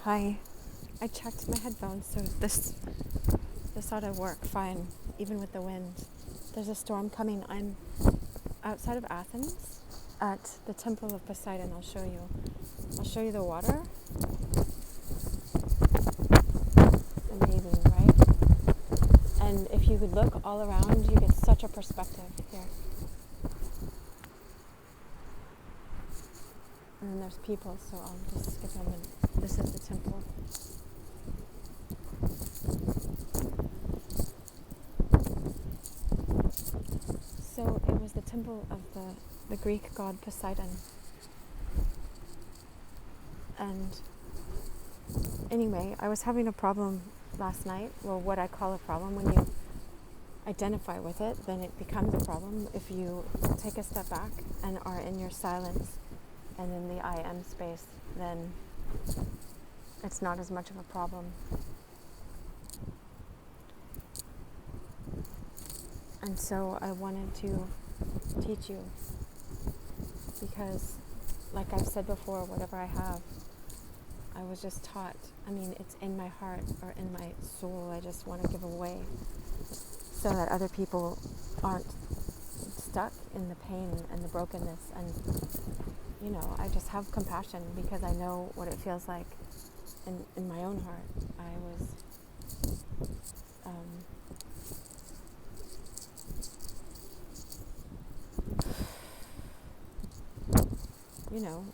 Hi. I checked my headphones, so this ought to work fine, even with the wind. There's a storm coming. I'm outside of Athens at the Temple of Poseidon. I'll show you. I'll show you the water. Amazing, right? And if you could look all around, you get such a perspective here. And then there's people, so I'll just skip them. And this is the temple. So it was the temple of the Greek god Poseidon. And anyway, I was having a problem last night. Well, what I call a problem, when you identify with it, then it becomes a problem. If you take a step back and are in your silence and in the I am space, then it's not as much of a problem. And so I wanted to teach you because, like I've said before, whatever I have, I was just taught. I mean, it's in my heart or in my soul. I just want to give away so that other people aren't stuck in the pain and the brokenness. And, you know, I just have compassion because I know what it feels like in my own heart. I was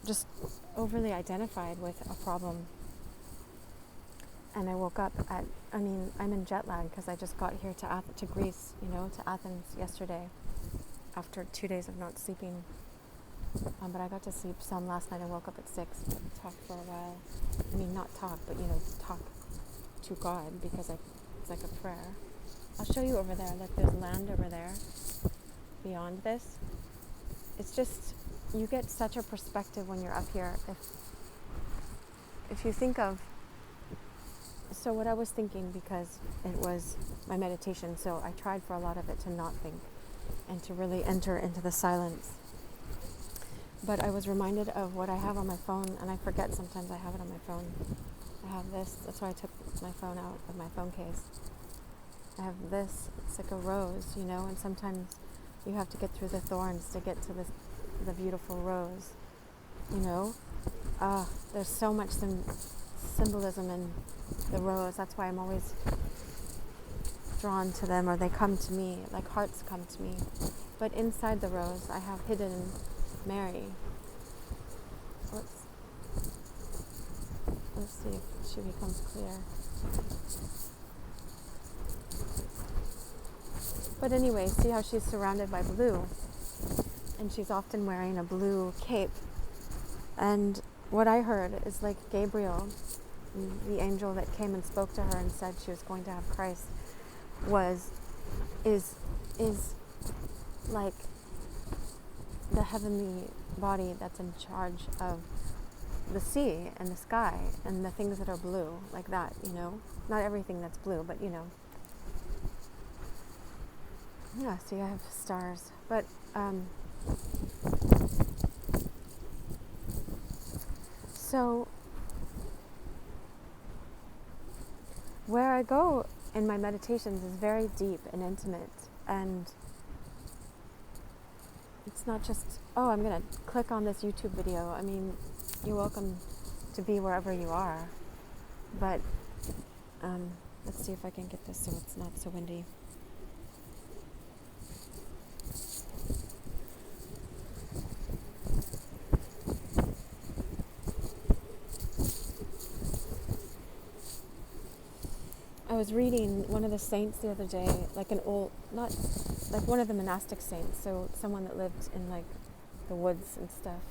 just overly identified with a problem. And I woke up I'm in jet lag because I just got here to Greece, to Athens yesterday after 2 days of not sleeping. But I got to sleep some last night. I woke up at 6, talked for a while. I mean, not talk, but, talk to God because it's like a prayer. I'll show you over there. Look, there's land over there beyond this. It's just, you get such a perspective when you're up here. If you think of, so what I was thinking, because it was my meditation, so I tried for a lot of it to not think and to really enter into the silence. But I was reminded of what I have on my phone, and I forget sometimes I have it on my phone. I have this, that's why I took my phone out of my phone case. I have this, it's like a rose, and sometimes you have to get through the thorns to get to the beautiful rose, There's so much symbolism in the rose. That's why I'm always drawn to them, or they come to me, like hearts come to me. But inside the rose, I have hidden Mary. Let's see if she becomes clear. But anyway, see how she's surrounded by blue, and she's often wearing a blue cape. And what I heard is like Gabriel, the angel that came and spoke to her and said she was going to have Christ, is like the heavenly body that's in charge of the sea and the sky and the things that are blue, like that, Not everything that's blue, but yeah, see, I have stars. But so where I go in my meditations is very deep and intimate, and it's not just, I'm going to click on this YouTube video. I mean, you're welcome to be wherever you are, but let's see if I can get this so it's not so windy. I was reading one of the saints the other day, like not like one of the monastic saints, so someone that lived in like the woods and stuff.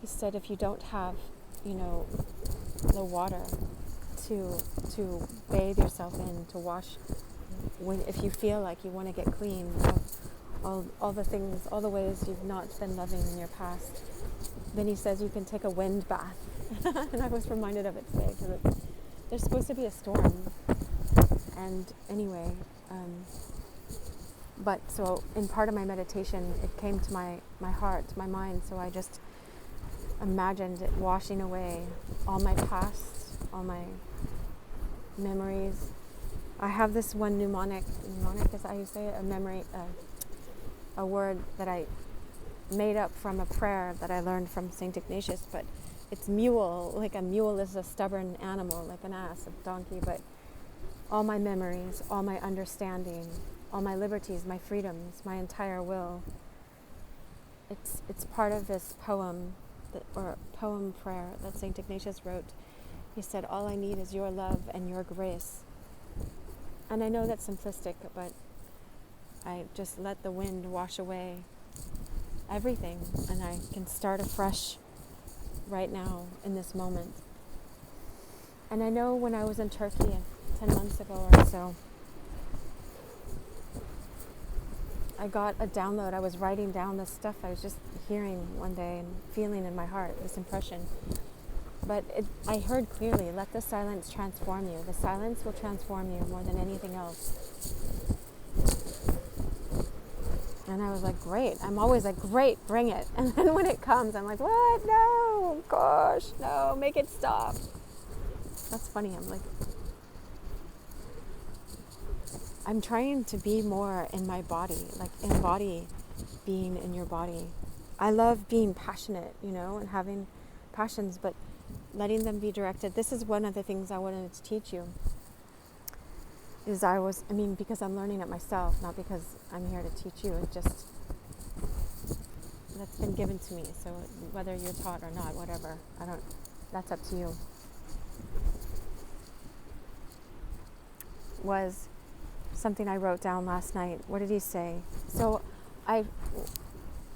He said if you don't have, the water to bathe yourself in, to wash, if you feel like you want to get clean of all the things, all the ways you've not been loving in your past, then he says you can take a wind bath. And I was reminded of it today because there's supposed to be a storm. And anyway, but so in part of my meditation, it came to my heart, my mind, so I just imagined it washing away all my past, all my memories. I have this one mnemonic is how you say it, a memory, a word that I made up from a prayer that I learned from St. Ignatius, but it's mule. Like a mule is a stubborn animal, like an ass, a donkey, but all my memories, all my understanding, all my liberties, my freedoms, my entire will. It's part of this poem, or poem prayer that St. Ignatius wrote. He said, all I need is your love and your grace. And I know that's simplistic, but I just let the wind wash away everything, and I can start afresh right now in this moment. And I know when I was in Turkey 10 months ago or so, I got a download. I was writing down this stuff I was just hearing one day and feeling in my heart, this impression. But I heard clearly, let the silence transform you. The silence will transform you more than anything else. And I was like, great. I'm always like, great, bring it. And then when it comes, I'm like, what? No, gosh, no, make it stop. That's funny. I'm trying to be more in my body, like embody being in your body. I love being passionate, and having passions, but letting them be directed. This is one of the things I wanted to teach you. Because I'm learning it myself, not because I'm here to teach you. That's been given to me. So whether you're taught or not, whatever, that's up to you. Was something I wrote down last night. What did he say? So I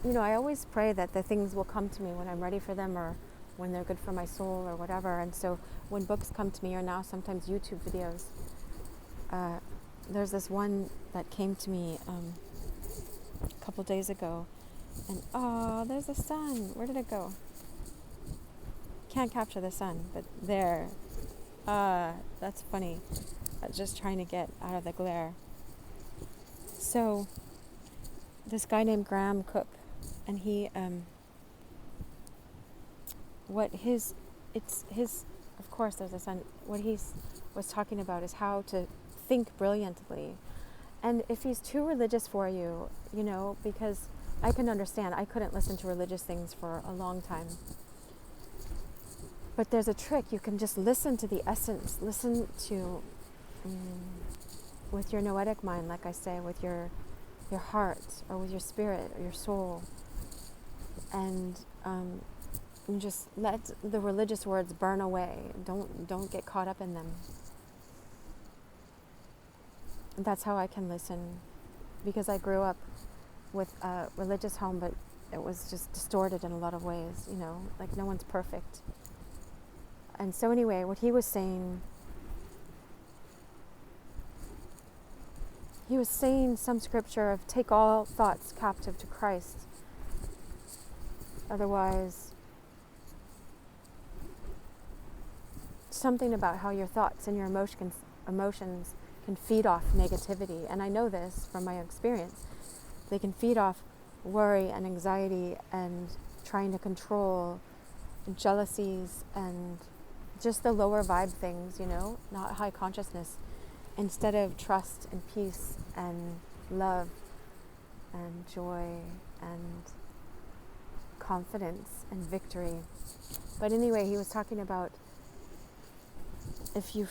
always pray that the things will come to me when I'm ready for them, or when they're good for my soul or whatever. And so when books come to me, or now sometimes YouTube videos, there's this one that came to me a couple days ago, and there's the sun. Where did it go? Can't capture the sun, but there. That's funny. I was just trying to get out of the glare. So this guy named Graham Cooke, and he of course there's a sun. What he was talking about is how to think brilliantly. And if he's too religious for you, because I can understand, I couldn't listen to religious things for a long time. But there's a trick. You can just listen to the essence, listen to, with your noetic mind, like I say, with your heart, or with your spirit, or your soul. And just let the religious words burn away. Don't get caught up in them. And that's how I can listen, because I grew up with a religious home, but it was just distorted in a lot of ways, like no one's perfect. And so anyway, what he was saying some scripture of take all thoughts captive to Christ. Otherwise, something about how your thoughts and your emotions can feed off negativity. And I know this from my experience. They can feed off worry and anxiety and trying to control, jealousies, and just the lower vibe things, not high consciousness, instead of trust and peace and love and joy and confidence and victory. But anyway, he was talking about if you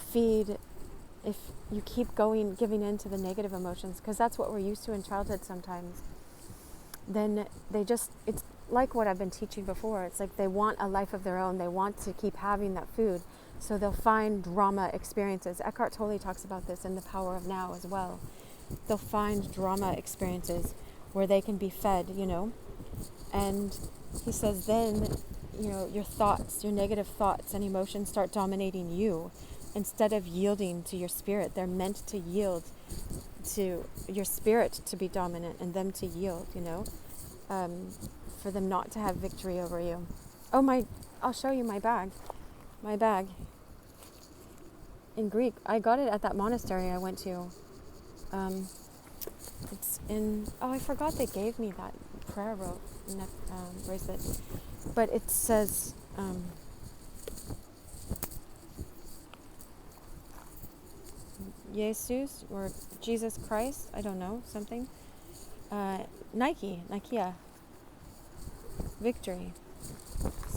keep giving in to the negative emotions, because that's what we're used to in childhood sometimes, then it's like what I've been teaching before. It's like they want a life of their own. They want to keep having that food. So they'll find drama experiences. Eckhart Tolle talks about this in The Power of Now as well. They'll find drama experiences where they can be fed, And he says then, your thoughts, your negative thoughts and emotions start dominating you instead of yielding to your spirit. They're meant to yield to your spirit, to be dominant, and them to yield, for them not to have victory over you. I'll show you my bag. My bag. In Greek. I got it at that monastery I went to. It's in, I forgot they gave me that prayer rope bracelet. but it says, Jesus or Jesus Christ, I don't know, something. Nikia, victory.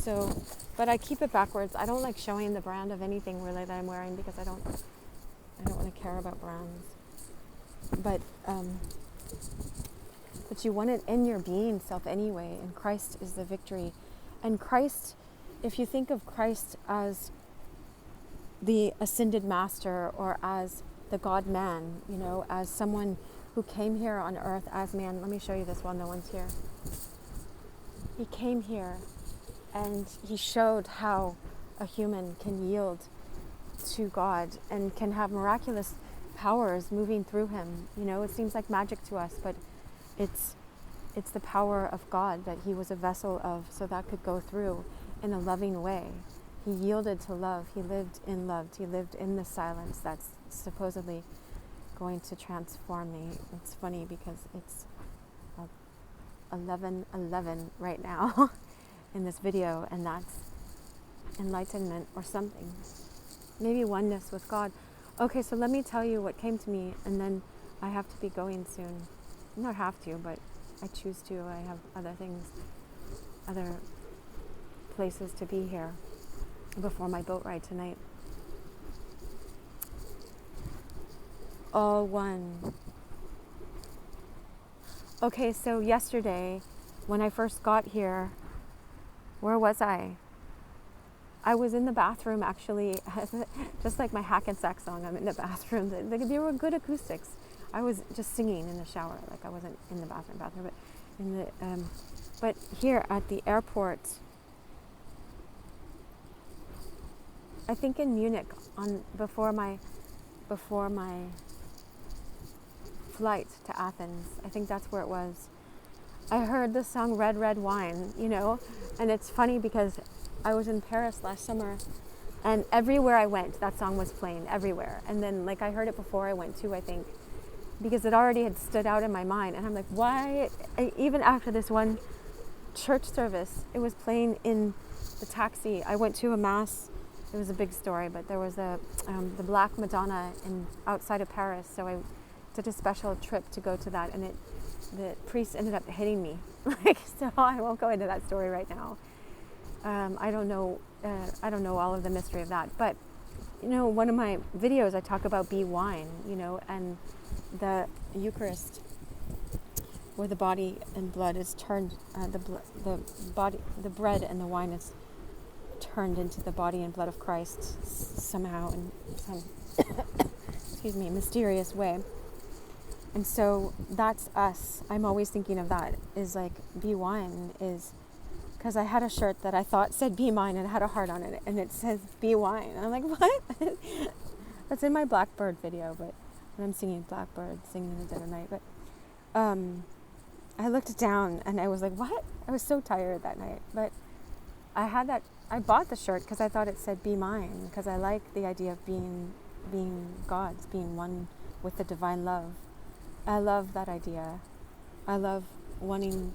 So, but I keep it backwards. I don't like showing the brand of anything really that I'm wearing because I don't want to care about brands. But you want it in your being self anyway, and Christ is the victory. And Christ, if you think of Christ as the ascended master or as the God-man, as someone who came here on earth as man. Let me show you this while no one's here. He came here and he showed how a human can yield to God and can have miraculous powers moving through him. It seems like magic to us, but it's the power of God that he was a vessel of, so that could go through in a loving way. He yielded to love. He lived in love. He lived in the silence that's supposedly going to transform me. It's funny because it's 11:11 right now in this video, and that's enlightenment or something. Maybe oneness with God. Okay, so let me tell you what came to me, and then I have to be going soon. Not have to, but I choose to. I have other things, other places to be here before my boat ride tonight. All one. Okay, so yesterday, when I first got here, where was I? I was in the bathroom, actually, just like my Hackensack song, I'm in the bathroom. There were good acoustics. I was just singing in the shower, like I wasn't in the bathroom, but in the, but here at the airport, I think in Munich, before my flight to Athens, I think that's where it was. I heard the song Red, Red Wine, and it's funny because I was in Paris last summer, and everywhere I went, that song was playing everywhere. And then I heard it before I went too, I think, because it already had stood out in my mind. And I'm like, why? Even after this one church service, it was playing in the taxi. I went to a mass. It was a big story, but there was the Black Madonna outside of Paris. So I did a special trip to go to that, and the priest ended up hitting me. So I won't go into that story right now. I don't know all of the mystery of that, but one of my videos I talk about be wine, and the Eucharist, where the body and blood is turned, the bread and the wine is turned into the body and blood of Christ somehow in some mysterious way. And so that's us. I'm always thinking of that, is be wine is, because I had a shirt that I thought said be mine and it had a heart on it, and it says be wine. And I'm like, what? That's in my Blackbird video, but when I'm singing Blackbird, singing in the dead of night. But I looked down and I was like, what? I was so tired that night. But I bought the shirt because I thought it said be mine, because I like the idea of being God's, being one with the divine love. I love that idea. I love being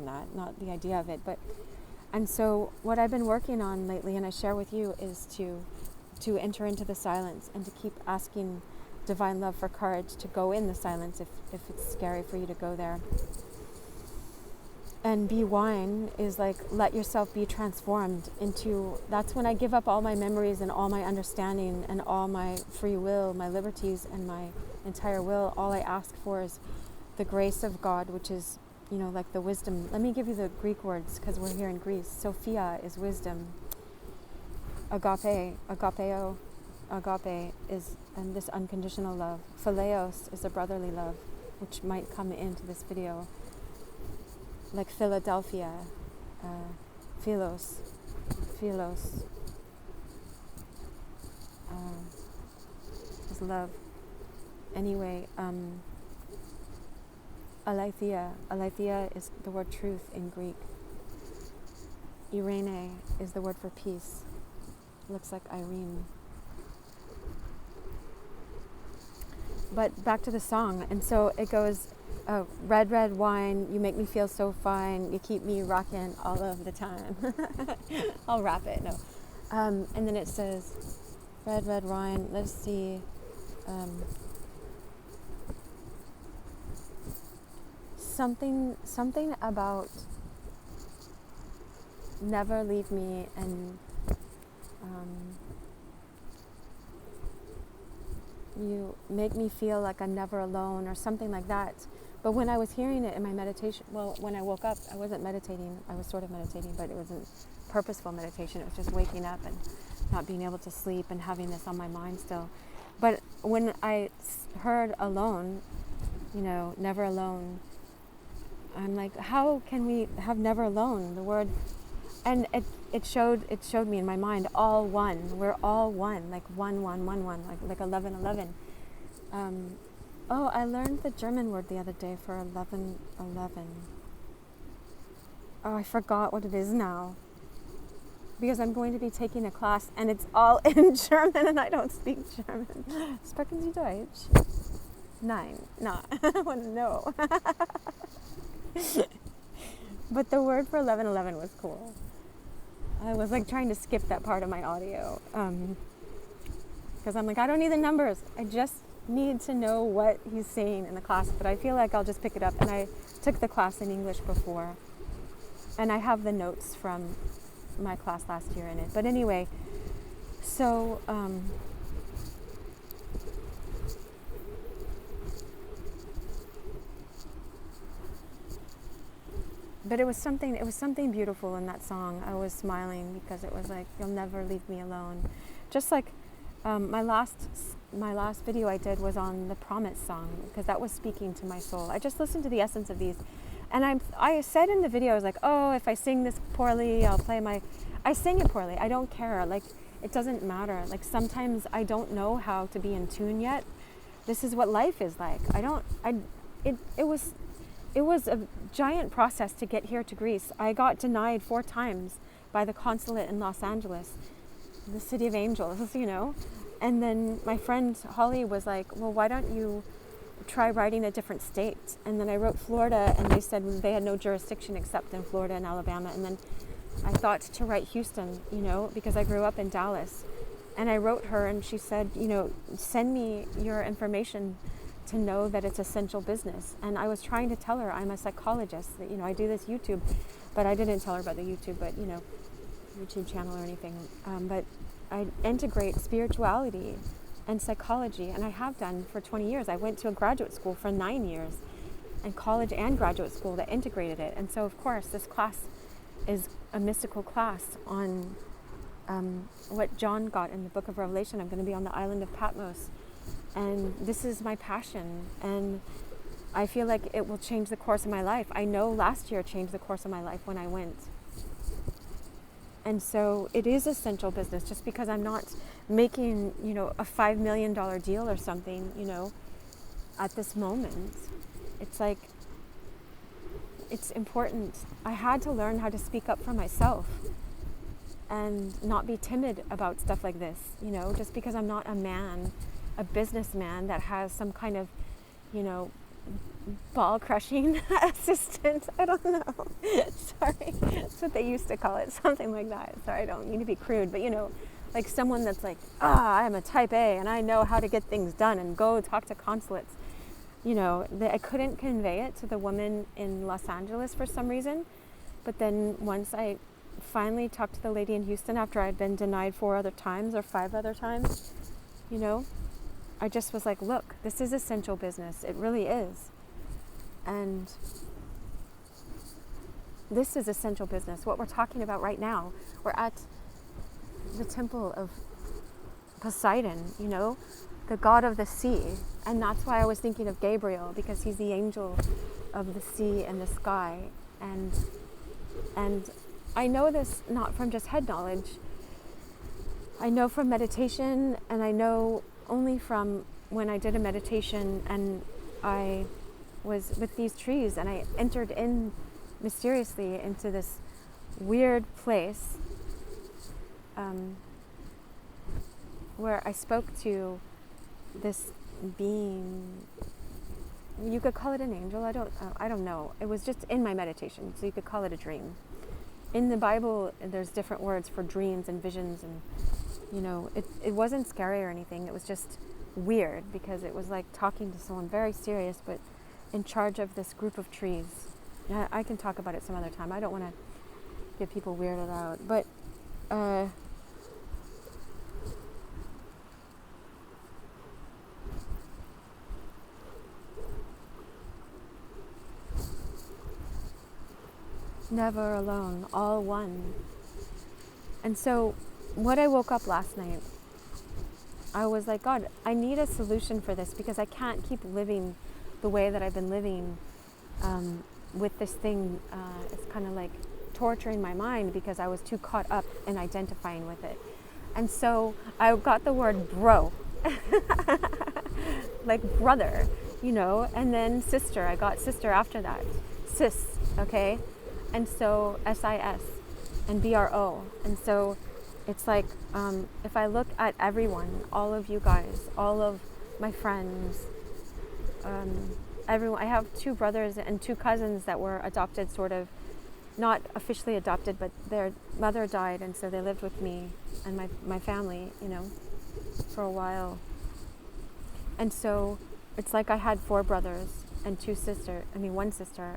that, not the idea of it. And so what I've been working on lately, and I share with you, is to enter into the silence and to keep asking divine love for courage to go in the silence if it's scary for you to go there. And be wine is let yourself be transformed into, that's when I give up all my memories and all my understanding and all my free will, my liberties and my entire will. All I ask for is the grace of God, which is, the wisdom. Let me give you the Greek words, because we're here in Greece. Sophia is wisdom. Agape is this unconditional love. Phileos is a brotherly love, which might come into this video. Like Philadelphia, Philos, is love. Anyway, Aletheia is the word truth in Greek. Irene is the word for peace. Looks like Irene. But back to the song, and so it goes, Oh, red, red wine, you make me feel so fine, you keep me rocking all of the time. I'll rap it, no. And then it says, red, red wine, let's see. Something about never leave me and you make me feel like I'm never alone or something like that. But when I was hearing it in my meditation, well, when I woke up, I wasn't meditating. I was sort of meditating, but it wasn't purposeful meditation. It was just waking up and not being able to sleep and having this on my mind still. But when I heard alone, never alone, I'm like, how can we have never alone? The word, and it showed me in my mind, all one. We're all one, like one, like 11. I learned the German word the other day for 11. Oh, I forgot what it is now. Because I'm going to be taking a class and it's all in German and I don't speak German. Sprechen Sie Deutsch? Nein, no. No. But the word for 11 was cool. I was like trying to skip that part of my audio. Because I'm like, I don't need the numbers. I just need to know what he's saying in the class. But I feel like I'll just pick it up. And I took the class in English before. And I have the notes from my class last year in it. But anyway, so but it was something beautiful in that song. I was smiling because it was like, you'll never leave me alone. Just like my last video I did was on the Promise song, because that was speaking to my soul. I just listened to the essence of these. And I said in the video, I was like, oh, if I sing this poorly, I sing it poorly. I don't care. Like, it doesn't matter. Like, sometimes I don't know how to be in tune yet. This is what life is like. It was a giant process to get here to Greece. I got denied 4 times by the consulate in Los Angeles, the city of angels, And then my friend Holly was like, well, why don't you try writing a different state? And then I wrote Florida, and they said they had no jurisdiction except in Florida and Alabama. And then I thought to write Houston, because I grew up in Dallas. And I wrote her, and she said, send me your information to know that it's essential business. And I was trying to tell her I'm a psychologist, that, I do this YouTube, but I didn't tell her about the YouTube, but, YouTube channel or anything. But I integrate spirituality and psychology, and I have done for 20 years. I went to a graduate school for 9 years, and college and graduate school that integrated it. And so, of course, this class is a mystical class on what John got in the book of Revelation. I'm going to be on the island of Patmos, and this is my passion, and I feel like it will change the course of my life. I know last year changed the course of my life when I went. And so it is essential business. Just because I'm not making, a $5 million deal or something, at this moment, it's like, it's important. I had to learn how to speak up for myself and not be timid about stuff like this, just because I'm not a businessman that has some kind of, ball crushing assistant. I don't know. Sorry. That's what they used to call it. Something like that. Sorry, I don't mean to be crude, but like someone that's like, I'm a type A and I know how to get things done and go talk to consulates. I couldn't convey it to the woman in Los Angeles for some reason. But then once I finally talked to the lady in Houston after I'd been denied 4 other times or 5 other times, I just was like, look, this is essential business. It really is. And this is essential business. What we're talking about right now, we're at the temple of Poseidon, the god of the sea. And that's why I was thinking of Gabriel, because he's the angel of the sea and the sky. And I know this not from just head knowledge. I know from meditation, and I know only from when I did a meditation and I was with these trees and I entered in mysteriously into this weird place where I spoke to this being you could call it an angel. I don't know. It was just in my meditation, so you could call it a dream. In the Bible, there's different words for dreams and visions, and it wasn't scary or anything. It was just weird because it was like talking to someone very serious, but in charge of this group of trees. I can talk about it some other time. I don't want to get people weirded out, but never alone, all one. And so when I woke up last night, I was like, God, I need a solution for this because I can't keep living the way that I've been living with this thing. It's kind of like torturing my mind because I was too caught up in identifying with it. And so I got the word bro, like brother, and then sister. I got sister after that, sis, okay? And so SIS and BRO. And so it's like, if I look at everyone, all of you guys, all of my friends, everyone, I have 2 brothers and 2 cousins that were adopted, sort of, not officially adopted, but their mother died, and so they lived with me and my family, for a while. And so it's like I had 4 brothers and 2 sisters. I mean, 1 sister.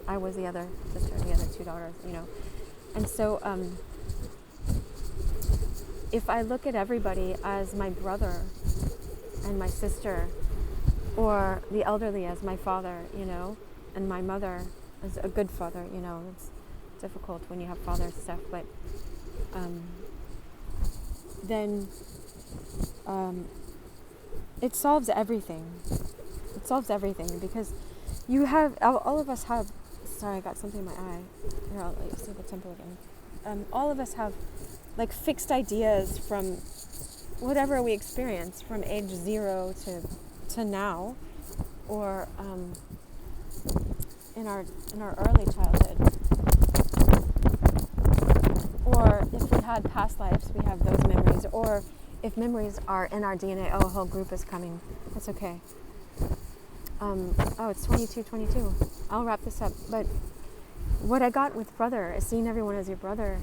I was the other sister, the other 2 daughters, And so if I look at everybody as my brother and my sister, or the elderly as my father, and my mother as a good father, it's difficult when you have father stuff, but then it solves everything. It solves everything because you have, all of us have, sorry, I got something in my eye. Here, I'll let you see the temple again. All of us have like fixed ideas from whatever we experience from age 0 to now, or in our early childhood, or if we had past lives, we have those memories, or if memories are in our DNA. A whole group is coming. That's okay. It's 22. I'll wrap this up. But what I got with brother is seeing everyone as your brother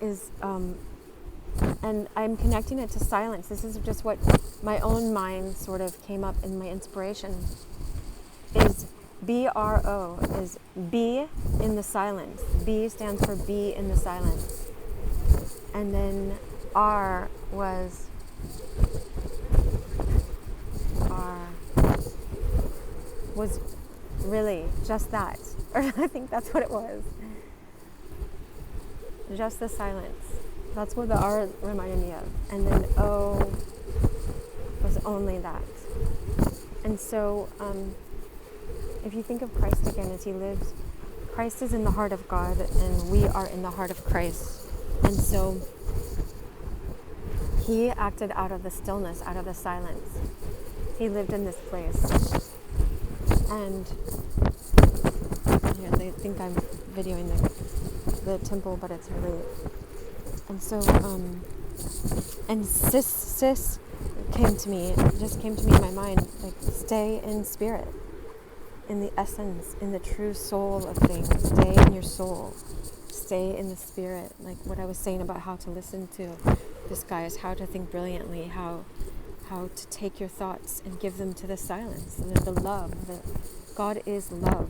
is, and I'm connecting it to silence. This is just what my own mind sort of came up in my inspiration, is BRO, is be in the silence. B stands for be in the silence. And then R was really just that. Or I think that's what it was. Just the silence. That's what the R reminded me of. And then O was only that. And so if you think of Christ again as he lives, Christ is in the heart of God and we are in the heart of Christ. And so he acted out of the stillness, out of the silence. He lived in this place. And they think I'm videoing the temple, but it's really. And so, and sis came to me, just came to me in my mind, like, stay in spirit, in the essence, in the true soul of things. Stay in your soul. Stay in the spirit. Like what I was saying about how to listen to this guy is how to think brilliantly, how to take your thoughts and give them to the silence, the love. God is love,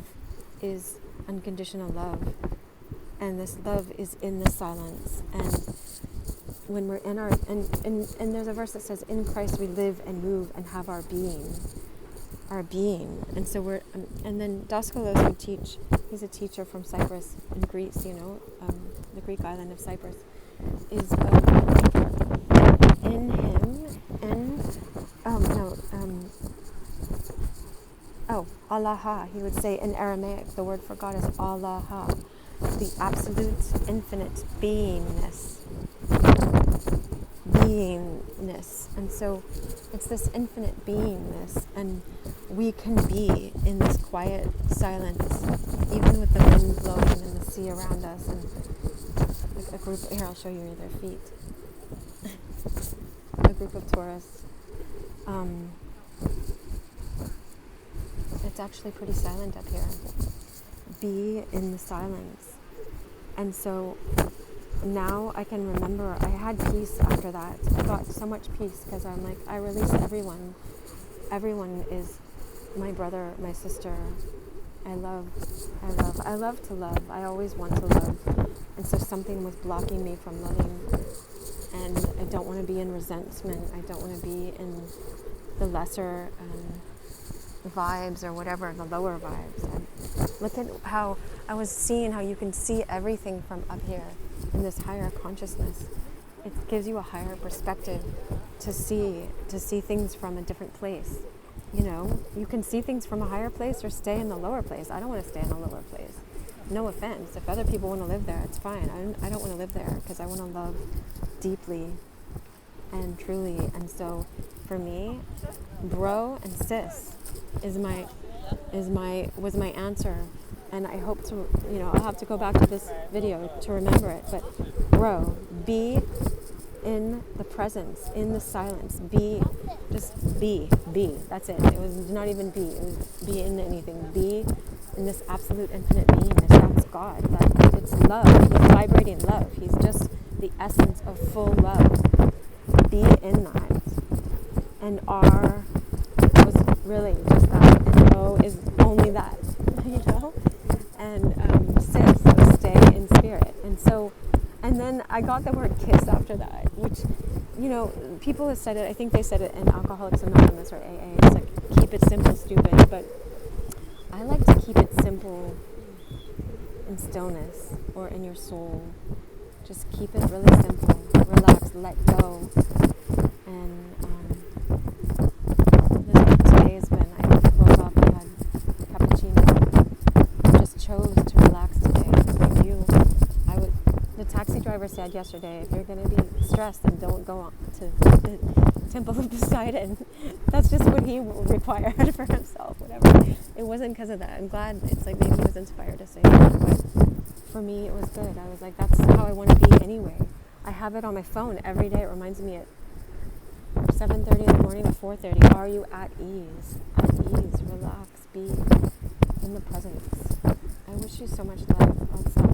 is unconditional love. And this love is in the silence. And when we're in our, and there's a verse that says, in Christ we live and move and have our being. And so we're, and then Daskalos would teach, he's a teacher from Cyprus in Greece, the Greek island of Cyprus, is in him, and, Allah, he would say in Aramaic, the word for God is Allah, the absolute infinite beingness. And so it's this infinite beingness, and we can be in this quiet silence, even with the wind blowing and the sea around us, and like a group, here I'll show you their feet, a group of tourists. it's actually pretty silent up here. Be in the silence. And so now I can remember I had peace after that. I got so much peace because I'm like, I release everyone. Everyone is my brother, my sister. I love to love. I always want to love. And so something was blocking me from loving. And I don't want to be in resentment. I don't want to be in the lesser vibes or whatever, the lower vibes. And look at how I was seeing how you can see everything from up here in this higher consciousness. It gives you a higher perspective to see things from a different place. You know, you can see things from a higher place or stay in the lower place. I don't want to stay in the lower place. No offense. If other people want to live there, it's fine. I don't want to live there because I want to love deeply and truly. And so for me, bro and sis was my answer. And I hope to, I'll have to go back to this video to remember it. But bro, be in the presence, in the silence. Just be. That's it. It was not even be. It was be in anything. Be in this absolute infinite beingness. That's God. It's love. He's vibrating love. He's just the essence of full love. Be in that. And R was really just that. And O is only that. And sis was stay in spirit. And then I got the word kiss after that, which, people have said it. I think they said it in Alcoholics Anonymous or AA. It's like, keep it simple, stupid. But I like to keep it simple in stillness or in your soul. Just keep it really simple. Relax, let go. And today has been, I woke up, I had cappuccino. I just chose to relax today. The taxi driver said yesterday, if you're going to be stressed, then don't go on to the Temple of Poseidon. That's just what he required for himself, whatever. It wasn't because of that. I'm glad it's like maybe he was inspired to say that, but for me it was good. I was like, that's how I want to be anyway. I have it on my phone every day. It reminds me at 7:30 in the morning or 4:30, are you at ease? At ease, relax, be in the presence. I wish you so much love. I'll stop it.